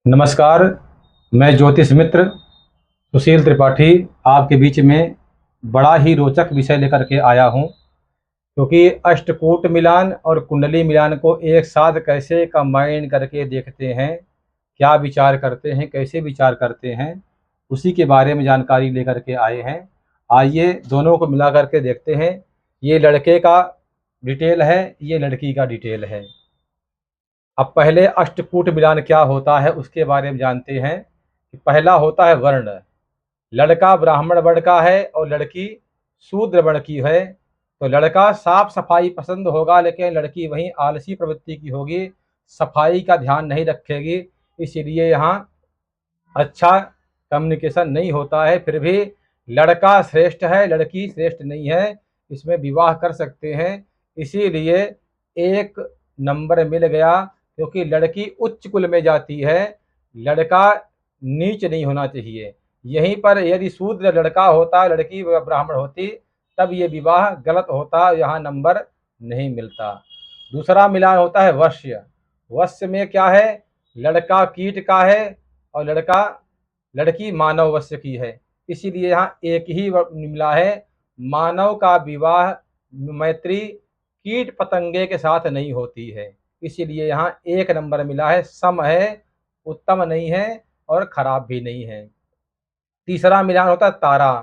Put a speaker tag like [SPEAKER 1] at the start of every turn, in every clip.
[SPEAKER 1] नमस्कार। मैं ज्योतिष मित्र सुशील त्रिपाठी आपके बीच में बड़ा ही रोचक विषय लेकर के आया हूं, क्योंकि अष्टकूट मिलान और कुंडली मिलान को एक साथ कैसे कंबाइन करके देखते हैं, क्या विचार करते हैं, कैसे विचार करते हैं, उसी के बारे में जानकारी लेकर के आए हैं। आइए दोनों को मिला करके देखते हैं। ये लड़के का डिटेल है, ये लड़की का डिटेल है। अब पहले अष्टकूट मिलान क्या होता है उसके बारे में जानते हैं। कि पहला होता है वर्ण। लड़का ब्राह्मण वर्ण का है और लड़की शूद्र वर्ण की है, तो लड़का साफ सफाई पसंद होगा, लेकिन लड़की वहीं आलसी प्रवृत्ति की होगी, सफाई का ध्यान नहीं रखेगी। इसीलिए यहाँ अच्छा कम्युनिकेशन नहीं होता है। फिर भी लड़का श्रेष्ठ है, लड़की श्रेष्ठ नहीं है, इसमें विवाह कर सकते हैं। इसीलिए एक नंबर मिल गया, क्योंकि लड़की उच्च कुल में जाती है, लड़का नीच नहीं होना चाहिए। यहीं पर यदि शूद्र लड़का होता, लड़की ब्राह्मण होती, तब ये विवाह गलत होता, यहाँ नंबर नहीं मिलता। दूसरा मिलान होता है वश्य। वश्य में क्या है, लड़का कीट का है और लड़की मानव वश्य की है। इसीलिए यहाँ एक ही मिला है। मानव का विवाह मैत्री कीट पतंगे के साथ नहीं होती है। इसीलिए यहाँ एक नंबर मिला है, सम है, उत्तम नहीं है और खराब भी नहीं है। तीसरा मिलान होता है तारा।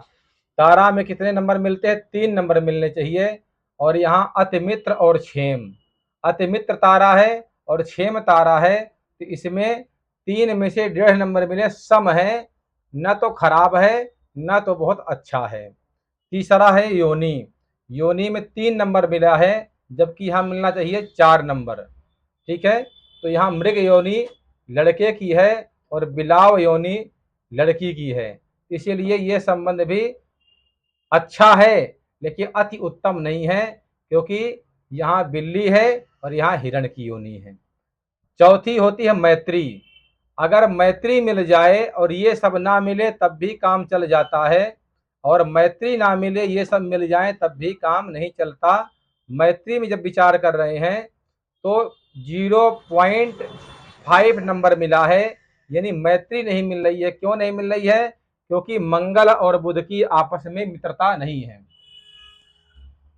[SPEAKER 1] तारा में कितने नंबर मिलते हैं? 3 नंबर मिलने चाहिए। और यहाँ अतिमित्र और क्षेम, अतिमित्र तारा है और क्षेम तारा है, तो इसमें 3 में से 1.5 नंबर मिले, सम है, न तो खराब है न तो बहुत अच्छा है। तीसरा है योनि। योनि में 3 नंबर मिला है, जबकि यहाँ मिलना चाहिए 4 नंबर। ठीक है, तो यहाँ मृग योनि लड़के की है और बिलाव योनि लड़की की है। इसीलिए ये संबंध भी अच्छा है, लेकिन अति उत्तम नहीं है, क्योंकि यहाँ बिल्ली है और यहाँ हिरण की योनि है। चौथी होती है मैत्री। अगर मैत्री मिल जाए और ये सब ना मिले तब भी काम चल जाता है, और मैत्री ना मिले ये सब मिल जाए तब भी काम नहीं चलता। मैत्री में जब विचार कर रहे हैं तो 0.5 नंबर मिला है, यानी मैत्री नहीं मिल रही है। क्यों नहीं मिल रही है? क्योंकि मंगल और बुध की आपस में मित्रता नहीं है।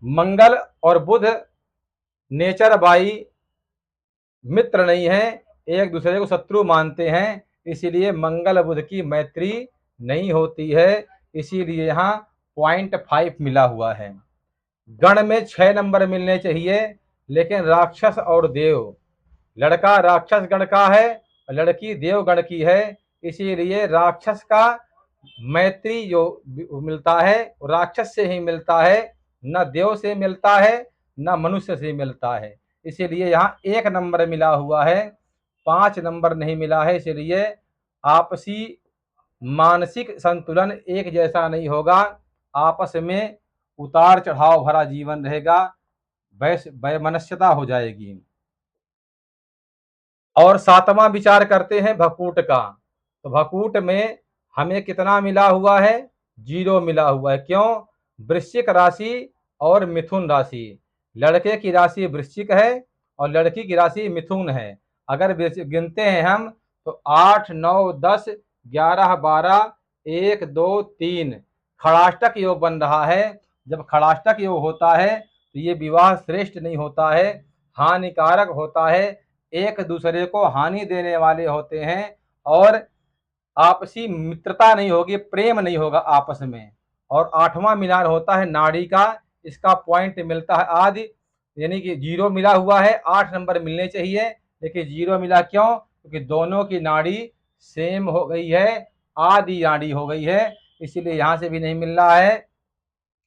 [SPEAKER 1] मंगल और बुध नेचर बाई मित्र नहीं है, एक दूसरे को शत्रु मानते हैं। इसीलिए मंगल बुध की मैत्री नहीं होती है। इसीलिए यहाँ 0.5 मिला हुआ है। गण में 6 नंबर मिलने चाहिए, लेकिन राक्षस और देव, लड़का राक्षस गण का है और लड़की देव गण की है। इसीलिए राक्षस का मैत्री जो मिलता है राक्षस से ही मिलता है, न देव से मिलता है न मनुष्य से मिलता है। इसीलिए यहाँ 1 नंबर मिला हुआ है, 5 नंबर नहीं मिला है। इसलिए आपसी मानसिक संतुलन एक जैसा नहीं होगा, आपस में उतार चढ़ाव भरा जीवन रहेगा, वैमनस्यता हो जाएगी। और 7वां विचार करते हैं भकूट का। तो भकूट में हमें कितना मिला हुआ है? 0 मिला हुआ है। क्यों? वृश्चिक राशि और मिथुन राशि। लड़के की राशि वृश्चिक है और लड़की की राशि मिथुन है। अगर गिनते हैं हम तो 8, 9, 10, 11, 12, 1, 2, 3 खड़ाष्टक योग बन रहा है। जब खड़ाष्टक योग होता है तो ये विवाह श्रेष्ठ नहीं होता है, हानिकारक होता है, एक दूसरे को हानि देने वाले होते हैं, और आपसी मित्रता नहीं होगी, प्रेम नहीं होगा आपस में। और 8वां मिलान होता है नाड़ी का। इसका पॉइंट मिलता है आदि, यानी कि 0 मिला हुआ है, 8 नंबर मिलने चाहिए, लेकिन 0 मिला। क्यों? क्योंकि दोनों की नाड़ी सेम हो गई है, आदि नाड़ी हो गई है, इसीलिए यहाँ से भी नहीं मिल रहा है।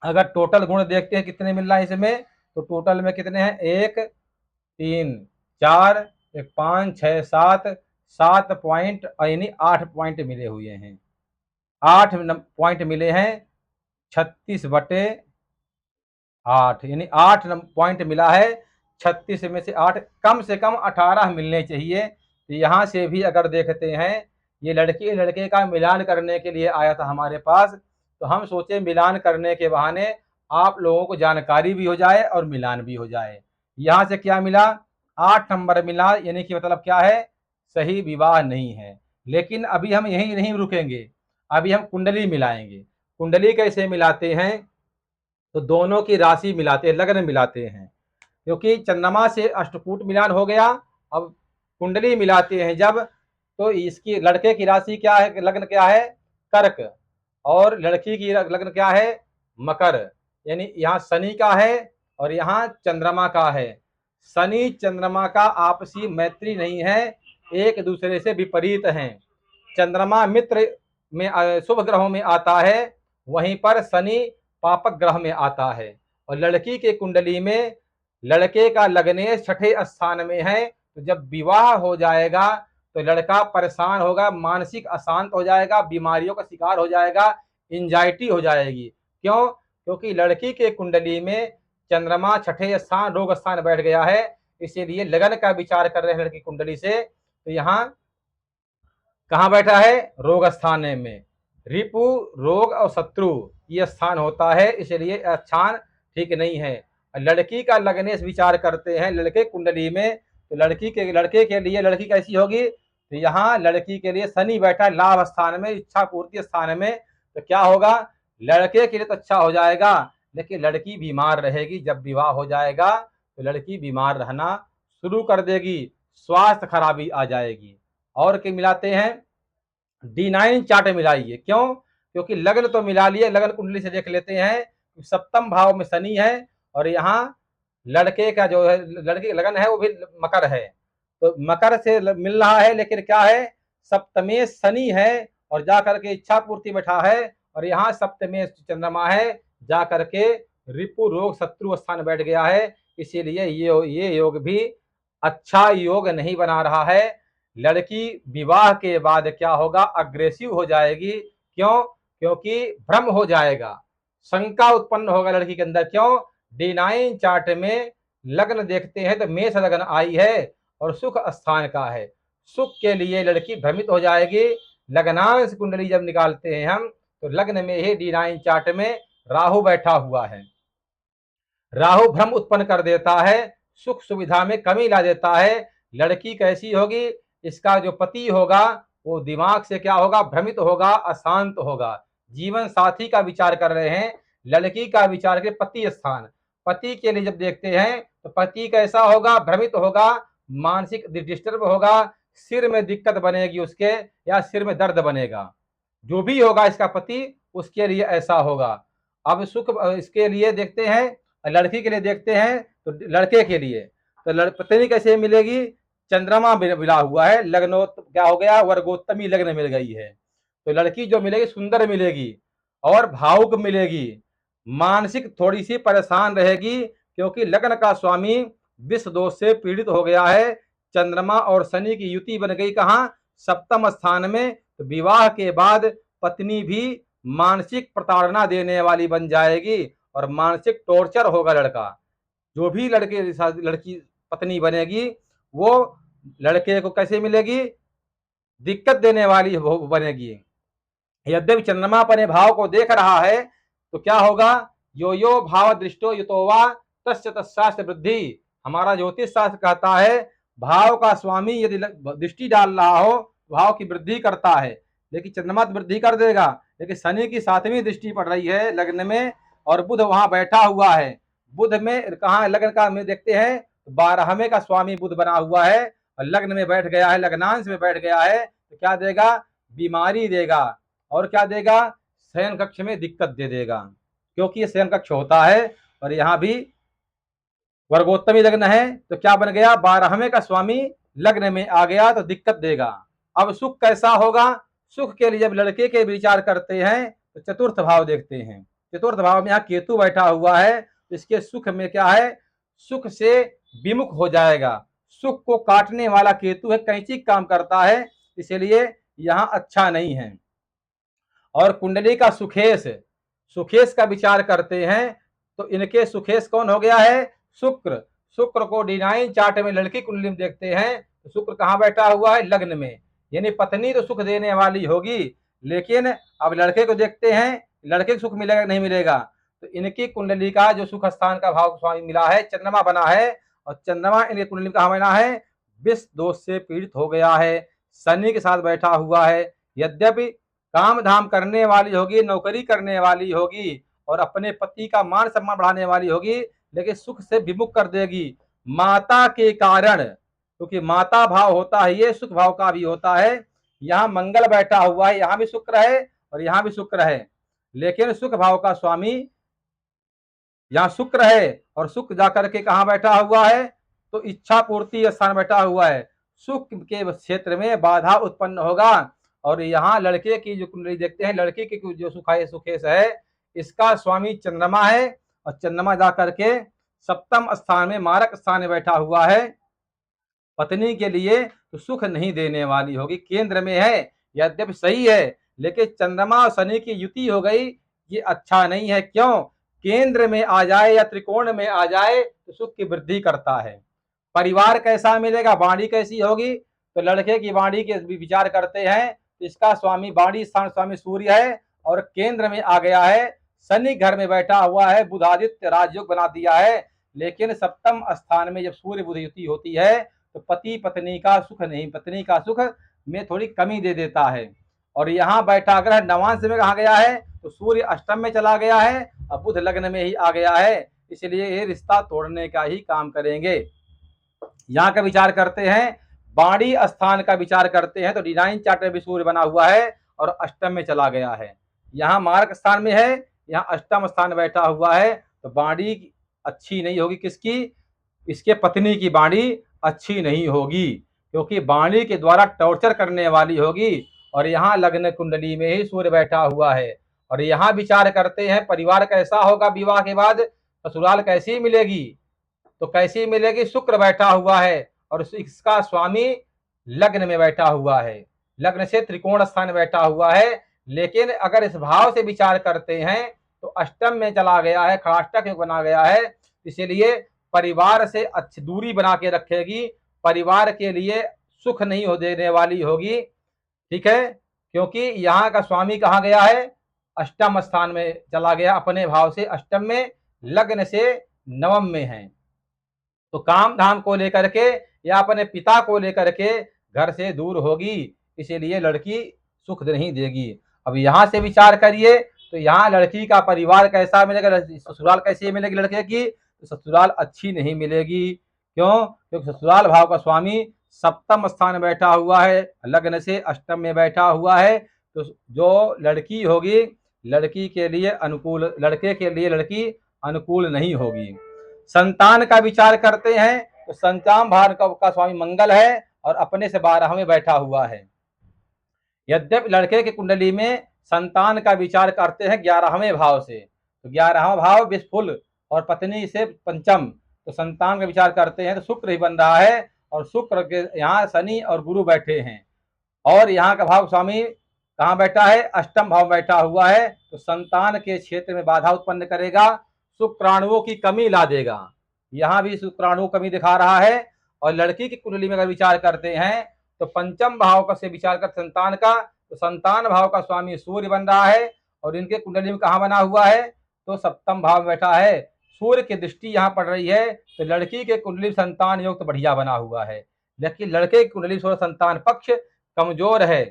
[SPEAKER 1] अगर टोटल गुण देखते हैं कितने मिल रहा है इसमें, तो टोटल में कितने हैं? 1, 3, 4, 5, 6, 7, 7 पॉइंट, यानी 8 पॉइंट मिले हुए हैं। 8 पॉइंट मिले हैं, 36/8, यानी 8 पॉइंट मिला है। 36 में से कम 18 मिलने चाहिए। तो यहाँ से भी अगर देखते हैं, ये लड़की लड़के का मिलान करने के लिए आया था हमारे पास, तो हम सोचे मिलान करने के बहाने आप लोगों को जानकारी भी हो जाए और मिलान भी हो जाए। यहाँ से क्या मिला? 8 नंबर मिला, यानी कि मतलब क्या है? सही विवाह नहीं है। लेकिन अभी हम यहीं नहीं रुकेंगे, अभी हम कुंडली मिलाएंगे। कुंडली कैसे मिलाते हैं? तो दोनों की राशि मिलाते हैं, लग्न मिलाते हैं, क्योंकि चंद्रमा से अष्टकूट मिलान हो गया। अब कुंडली मिलाते हैं जब, तो इसकी लड़के की राशि क्या है, लग्न क्या है, कर्क, और लड़की की लग्न क्या है, मकर। यानी यहाँ शनि का है और यहाँ चंद्रमा का है। शनि चंद्रमा का आपसी मैत्री नहीं है, एक दूसरे से विपरीत हैं। चंद्रमा मित्र में शुभ ग्रहों में आता है, वहीं पर शनि पापक ग्रह में आता है। और लड़की के कुंडली में लड़के का लग्नेश छठे स्थान में है, तो जब विवाह हो जाएगा तो लड़का परेशान होगा, मानसिक अशांत हो जाएगा, बीमारियों का शिकार हो जाएगा, एंजाइटी हो जाएगी। क्यों? क्योंकि लड़की के कुंडली में चंद्रमा छठे स्थान रोग स्थान बैठ गया है, इसीलिए लगन का विचार कर रहे हैं लड़की कुंडली से, तो यहाँ कहाँ बैठा है, रोग स्थान में। रिपु, रोग और शत्रु ये स्थान होता है, इसलिए स्थान ठीक नहीं है। लड़की का लग्नेश विचार करते हैं लड़के कुंडली में, तो लड़के के लिए लड़की कैसी होगी, तो यहाँ लड़की के लिए शनि बैठा है लाभ स्थान में, इच्छा पूर्ति स्थान में, तो क्या होगा, लड़के के लिए तो अच्छा हो जाएगा, लेकिन लड़की बीमार रहेगी। जब विवाह हो जाएगा तो लड़की बीमार रहना शुरू कर देगी, स्वास्थ्य खराबी आ जाएगी। और क्या मिलाते हैं, D9 चार्ट मिलाइए। क्यों? क्योंकि लग्न तो मिला लिए, लग्न कुंडली से देख लेते हैं, सप्तम भाव में शनि है और यहाँ लड़के का जो है, लड़के का लगन है वो भी मकर है, तो मकर से मिल रहा है, लेकिन क्या है, सप्तमेश शनि है और जा करके इच्छा पूर्ति बैठा है, और यहाँ सप्तमेश चंद्रमा है, जा करके रिपु रोग शत्रु स्थान बैठ गया है, इसीलिए ये योग भी अच्छा योग नहीं बना रहा है। लड़की विवाह के बाद क्या होगा, अग्रेसिव हो जाएगी। क्यों? क्योंकि भ्रम हो जाएगा, शंका उत्पन्न होगा लड़की के अंदर। क्यों? D9 चार्ट में लग्न देखते हैं तो मेष लग्न आई है और सुख स्थान का है, सुख के लिए लड़की भ्रमित हो जाएगी। लग्नांश कुंडली जब निकालते हैं हम, तो लग्न में ही D9 चार्ट में राहु बैठा हुआ है, राहु भ्रम उत्पन्न कर देता है, सुख सुविधा में कमी ला देता है। लड़की कैसी होगी, इसका जो पति होगा वो दिमाग से क्या होगा, भ्रमित होगा, अशांत होगा। जीवन साथी का विचार कर रहे हैं, लड़की का विचार के पति स्थान, पति के लिए जब देखते हैं तो पति कैसा होगा, भ्रमित होगा, मानसिक डिस्टर्ब होगा, सिर में दिक्कत बनेगी उसके, या सिर में दर्द बनेगा, जो भी होगा इसका पति उसके लिए ऐसा होगा। अब सुख इसके लिए देखते हैं, लड़की के लिए देखते हैं, तो लड़के के लिए तो पत्नी कैसे मिलेगी, चंद्रमा मिला हुआ है, लग्नोत क्या हो गया, वर्गोत्तमी लग्न मिल गई है, तो लड़की जो मिलेगी सुंदर मिलेगी और भावुक मिलेगी, मानसिक थोड़ी सी परेशान रहेगी, क्योंकि लग्न का स्वामी विष दोष से पीड़ित हो गया है। चंद्रमा और शनि की युति बन गई कहाँ, सप्तम स्थान में, तो विवाह के बाद पत्नी भी मानसिक प्रताड़ना देने वाली बन जाएगी और मानसिक टॉर्चर होगा लड़का। जो भी लड़के लड़की पत्नी बनेगी वो लड़के को कैसे मिलेगी, दिक्कत देने वाली बनेगी। यद्यपि चंद्रमा अपने भाव को देख रहा है तो क्या होगा, यो यो भाव दृष्टो युतोवा तस्य तस्यास्य वृद्धि। हमारा ज्योतिष शास्त्र कहता है भाव का स्वामी यदि दृष्टि डाल रहा हो भाव की वृद्धि करता है, लेकिन चंद्रमा वृद्धि कर देगा, लेकिन शनि की 7वीं दृष्टि पड़ रही है लग्न में और बुध वहां बैठा हुआ है। बुध में कहा लग्न का में देखते हैं, 12वें का स्वामी बुध बना हुआ है और लग्न में बैठ गया है, लग्नांश में बैठ गया है, तो क्या देगा, बीमारी देगा और क्या देगा, शयन कक्ष में दिक्कत दे देगा, क्योंकि ये शयन कक्ष होता है और यहाँ भी वर्गोत्तमी लग्न है, तो क्या बन गया, 12वें का स्वामी लग्न में आ गया तो दिक्कत देगा। अब सुख कैसा होगा, सुख के लिए जब लड़के के विचार करते हैं तो चतुर्थ भाव देखते हैं, चतुर्थ भाव में यहाँ केतु बैठा हुआ है, तो इसके सुख में क्या है, सुख से विमुख हो जाएगा, सुख को काटने वाला केतु है, कैंची काम करता है, इसलिए यहाँ अच्छा नहीं है। और कुंडली का सुखेश, सुखेश का विचार करते हैं तो इनके सुखेश कौन हो गया है, शुक्र। शुक्र को D9 चार्ट में लड़की कुंडली में देखते हैं तो शुक्र कहाँ बैठा हुआ है, लग्न में, यानी पत्नी तो सुख देने वाली होगी, लेकिन अब लड़के को देखते हैं, लड़के को सुख मिलेगा नहीं मिलेगा, तो इनकी कुंडली का जो सुख स्थान का भाव स्वामी मिला है, चंद्रमा बना है और चंद्रमा इनकी कुंडली कहाँ बना है, विष दोष से पीड़ित हो गया है, शनि के साथ बैठा हुआ है। यद्यपि काम धाम करने वाली होगी, नौकरी करने वाली होगी और अपने पति का मान सम्मान बढ़ाने वाली होगी, लेकिन सुख से विमुख कर देगी माता के कारण, क्योंकि माता भाव होता है ये, सुख भाव का भी होता है। यहाँ मंगल बैठा हुआ है, यहाँ भी शुक्र है और यहाँ भी शुक्र है, लेकिन सुख भाव का स्वामी यहाँ शुक्र है और शुक्र जाकर के कहाँ बैठा हुआ है, तो इच्छा पूर्ति स्थान बैठा हुआ है। सुख के क्षेत्र में बाधा उत्पन्न होगा। और यहाँ लड़के की जो कुंडली देखते हैं, लड़के की जो सुखेश है, इसका स्वामी चंद्रमा है और चंद्रमा जाकर के सप्तम स्थान में मारक स्थान में बैठा हुआ है। पत्नी के लिए तो सुख नहीं देने वाली होगी, केंद्र में है, यद्यपि सही है, लेकिन चंद्रमा और शनि की युति हो गई, ये अच्छा नहीं है। क्यों? केंद्र में आ जाए या त्रिकोण में आ जाए तो सुख की वृद्धि करता है। परिवार कैसा मिलेगा, बाणी कैसी होगी, तो लड़के की बाणी के विचार करते हैं, इसका स्वामी बाणी स्थान स्वामी सूर्य है और केंद्र में आ गया है, शनि घर में बैठा हुआ है, बुधादित्य राजयोग बना दिया है। लेकिन सप्तम स्थान में जब सूर्य बुध युति होती है तो पति पत्नी का सुख नहीं, पत्नी का सुख में थोड़ी कमी दे देता है। और यहाँ बैठा ग्रह नवांश में कहा गया है तो सूर्य अष्टम में चला गया है और बुध लग्न में ही आ गया है, इसलिए ये रिश्ता तोड़ने का ही काम करेंगे। यहाँ का विचार करते हैं, बाणी स्थान का विचार करते हैं तो डिजाइन चार्ट में भी सूर्य बना हुआ है और अष्टम में चला गया है। यहाँ मार्ग स्थान में है, यहाँ अष्टम स्थान बैठा हुआ है, तो बाणी अच्छी नहीं होगी। किसकी? इसके पत्नी की बाणी अच्छी नहीं होगी, क्योंकि बाणी के द्वारा टॉर्चर करने वाली होगी। और यहाँ लग्न कुंडली में ही सूर्य बैठा हुआ है। और यहाँ विचार करते हैं परिवार कैसा होगा, विवाह के बाद ससुराल कैसी मिलेगी, तो कैसी मिलेगी? शुक्र बैठा हुआ है और इसका स्वामी लग्न में बैठा हुआ है, लग्न से त्रिकोण स्थान बैठा हुआ है। लेकिन अगर इस भाव से विचार करते हैं तो अष्टम में चला गया है, खड़ाष्टक योग बना गया है, इसीलिए परिवार से अच्छी दूरी बना के रखेगी, परिवार के लिए सुख नहीं हो देने वाली होगी। ठीक है, क्योंकि यहाँ का स्वामी कहा गया है, अष्टम स्थान में चला गया, अपने भाव से अष्टम में, लग्न से नवम में है। तो काम धाम को लेकर के या अपने पिता को लेकर के घर से दूर होगी, इसीलिए लड़की सुख नहीं देगी। अब यहाँ से विचार करिए तो यहाँ लड़की का परिवार कैसा मिलेगा, ससुराल कैसी मिलेगी लड़के की, तो ससुराल अच्छी नहीं मिलेगी। क्यों? क्योंकि ससुराल भाव का स्वामी सप्तम स्थान में बैठा हुआ है, लग्न से अष्टम में बैठा हुआ है। तो जो लड़की होगी, लड़की के लिए अनुकूल, लड़के के लिए लड़की अनुकूल नहीं होगी। संतान का विचार करते हैं तो संतान भाव का स्वामी मंगल है और अपने से 12 में बैठा हुआ है। यद्यपि लड़के की कुंडली में संतान का विचार करते हैं 11वें भाव से, तो 11वां भाव विषफुल और पत्नी से पंचम, तो संतान का विचार करते हैं तो शुक्र ही बन रहा है और शुक्र के यहाँ शनि और गुरु बैठे हैं। और यहाँ का भाव स्वामी कहाँ बैठा है? अष्टम भाव बैठा हुआ है, तो संतान के क्षेत्र में बाधा उत्पन्न करेगा, शुक्राणुओं की कमी ला देगा। यहाँ भी शुक्राणु कमी दिखा रहा है। और लड़की की कुंडली में अगर विचार करते हैं तो पंचम भाव का से विचार कर संतान का, तो संतान भाव का स्वामी सूर्य बन रहा है और इनके कुंडली में कहाँ बना हुआ है? तो सप्तम भाव में बैठा है। सूर्य की दृष्टि यहाँ पड़ रही है, तो लड़की के कुंडली में संतान योग तो बढ़िया बना हुआ है, लेकिन लड़के की कुंडली में संतान पक्ष कमजोर है।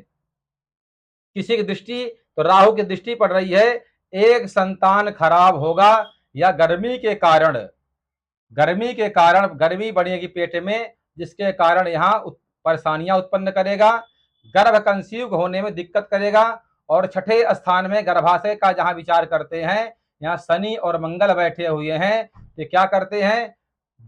[SPEAKER 1] किसी की दृष्टि तो राहु की दृष्टि पड़ रही है, एक संतान खराब होगा या गर्मी के कारण गर्मी बढ़ेगी पेट में, जिसके कारण यहाँ परेशानियां उत्पन्न करेगा, गर्भ कंसीव होने में दिक्कत करेगा। और छठे स्थान में गर्भाशय का जहां विचार करते हैं, यहाँ शनि और मंगल बैठे हुए हैं, तो क्या करते हैं?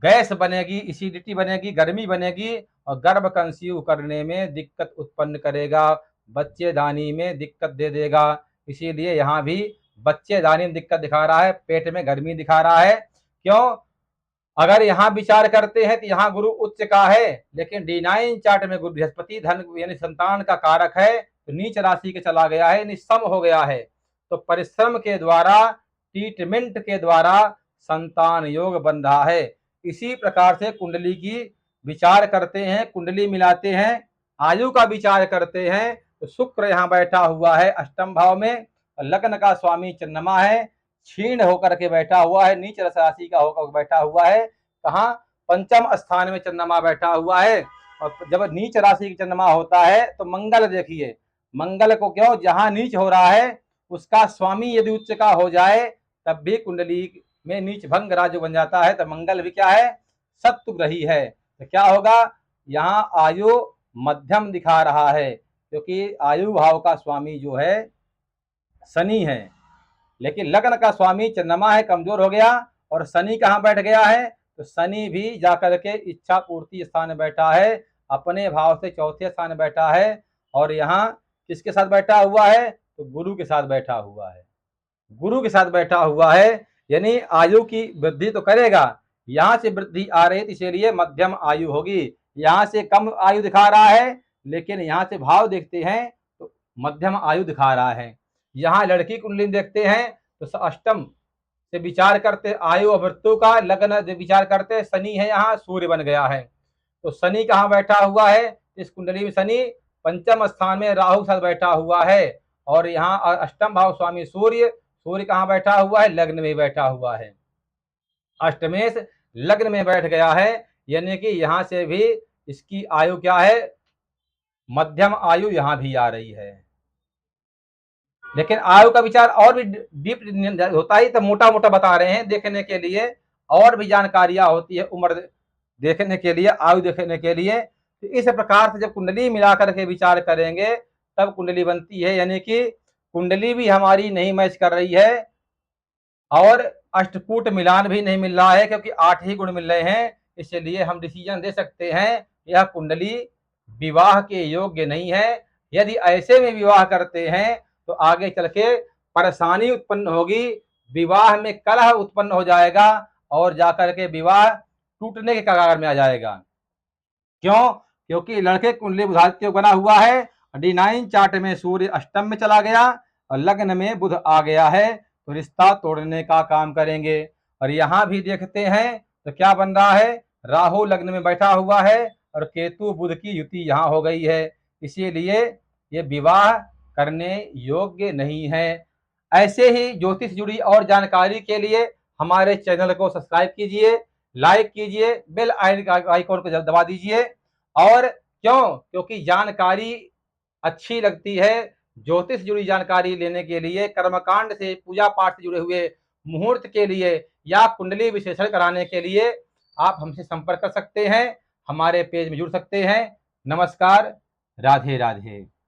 [SPEAKER 1] गैस बनेगी, एसिडिटी बनेगी, गर्मी बनेगी और गर्भ कंसीव करने में दिक्कत उत्पन्न करेगा, बच्चेदानी में दिक्कत दे देगा। इसीलिए यहाँ भी बच्चेदानी में दिक्कत दिखा रहा है, पेट में गर्मी दिखा रहा है। क्यों? अगर यहाँ विचार करते हैं तो यहाँ गुरु उच्च का है, लेकिन D9 चार्ट में गुरु बृहस्पति धन यानी संतान का कारक है, तो नीच राशि के चला गया है, निस्सम हो गया है। तो परिश्रम के द्वारा, ट्रीटमेंट के द्वारा संतान योग बन रहा है। इसी प्रकार से कुंडली की विचार करते हैं, कुंडली मिलाते हैं, आयु का विचार करते हैं, तो शुक्र यहाँ बैठा हुआ है अष्टम भाव में, लग्न का स्वामी चंद्रमा है, क्षीण होकर के बैठा हुआ है, नीच राशि का होकर बैठा हुआ है। कहाँ? पंचम स्थान में चंद्रमा बैठा हुआ है और जब नीच राशि की चंद्रमा होता है तो मंगल देखिए, मंगल को क्यों, जहां नीच हो रहा है उसका स्वामी यदि उच्च का हो जाए तब भी कुंडली में नीच भंग राजु बन जाता है, तो मंगल भी क्या है, सत्व ग्रही है। तो क्या होगा, यहाँ आयु मध्यम दिखा रहा है, क्योंकि आयु भाव का स्वामी जो है शनि है, लेकिन लग्न का स्वामी चंद्रमा है, कमजोर हो गया, और शनि कहाँ बैठ गया है, तो शनि भी जाकर के इच्छा पूर्ति स्थान में बैठा है, अपने भाव से चौथे स्थान में बैठा है, और यहाँ किसके साथ बैठा हुआ है, तो गुरु के साथ बैठा हुआ है, गुरु के साथ बैठा हुआ है, यानी आयु की वृद्धि तो करेगा। यहाँ से वृद्धि आ रही है, इसीलिए मध्यम आयु होगी। यहाँ से कम आयु दिखा रहा है, लेकिन यहाँ से भाव देखते हैं तो मध्यम आयु दिखा रहा है। यहाँ लड़की कुंडली देखते हैं तो अष्टम से विचार करते आयु और मृत्यु का, लग्न विचार करते शनि है, यहाँ सूर्य बन गया है, तो शनि कहाँ बैठा हुआ है, इस कुंडली में शनि पंचम स्थान में राहु के साथ बैठा हुआ है, और यहाँ अष्टम भाव स्वामी सूर्य, सूर्य कहाँ बैठा हुआ है, लग्न में बैठा हुआ है, अष्टमेश लग्न में बैठ गया है, यानी कि यहाँ से भी इसकी आयु क्या है, मध्यम आयु यहाँ भी आ रही है। लेकिन आयु का विचार और भी डीप होता है, तो मोटा मोटा बता रहे हैं देखने के लिए, और भी जानकारियां होती है उम्र देखने के लिए, आयु देखने के लिए। तो इस प्रकार से जब कुंडली मिलाकर के विचार करेंगे तब कुंडली बनती है, यानी कि कुंडली भी हमारी नहीं मैच कर रही है, और अष्टकूट मिलान भी नहीं मिल रहा है, क्योंकि 8 ही गुण मिल रहे हैं, इसलिए हम डिसीजन दे सकते हैं यह कुंडली विवाह के योग्य नहीं है। यदि ऐसे में विवाह करते हैं तो आगे चल के परेशानी उत्पन्न होगी, विवाह में कलह उत्पन्न हो जाएगा, और जाकर के विवाह टूटने के कगार में आ जाएगा। क्यों, क्योंकि लड़के कुंडली बुधादित्य बना हुआ है, D9 चार्ट में सूर्य अष्टम में चला गया और लग्न में बुध आ गया है, तो रिश्ता तोड़ने का काम करेंगे। और यहाँ भी देखते हैं तो क्या बन रहा है, राहु लग्न में बैठा हुआ है और केतु बुध की युति यहाँ हो गई है, इसीलिए ये विवाह करने योग्य नहीं है। ऐसे ही ज्योतिष जुड़ी और जानकारी के लिए हमारे चैनल को सब्सक्राइब कीजिए, लाइक कीजिए, बेल आइकॉन को दबा दीजिए। और क्यों, क्योंकि जानकारी अच्छी लगती है, ज्योतिष जुड़ी जानकारी लेने के लिए, कर्मकांड से पूजा पाठ से जुड़े हुए मुहूर्त के लिए या कुंडली विश्लेषण कराने के लिए आप हमसे संपर्क कर सकते हैं, हमारे पेज में जुड़ सकते हैं। नमस्कार, राधे राधे।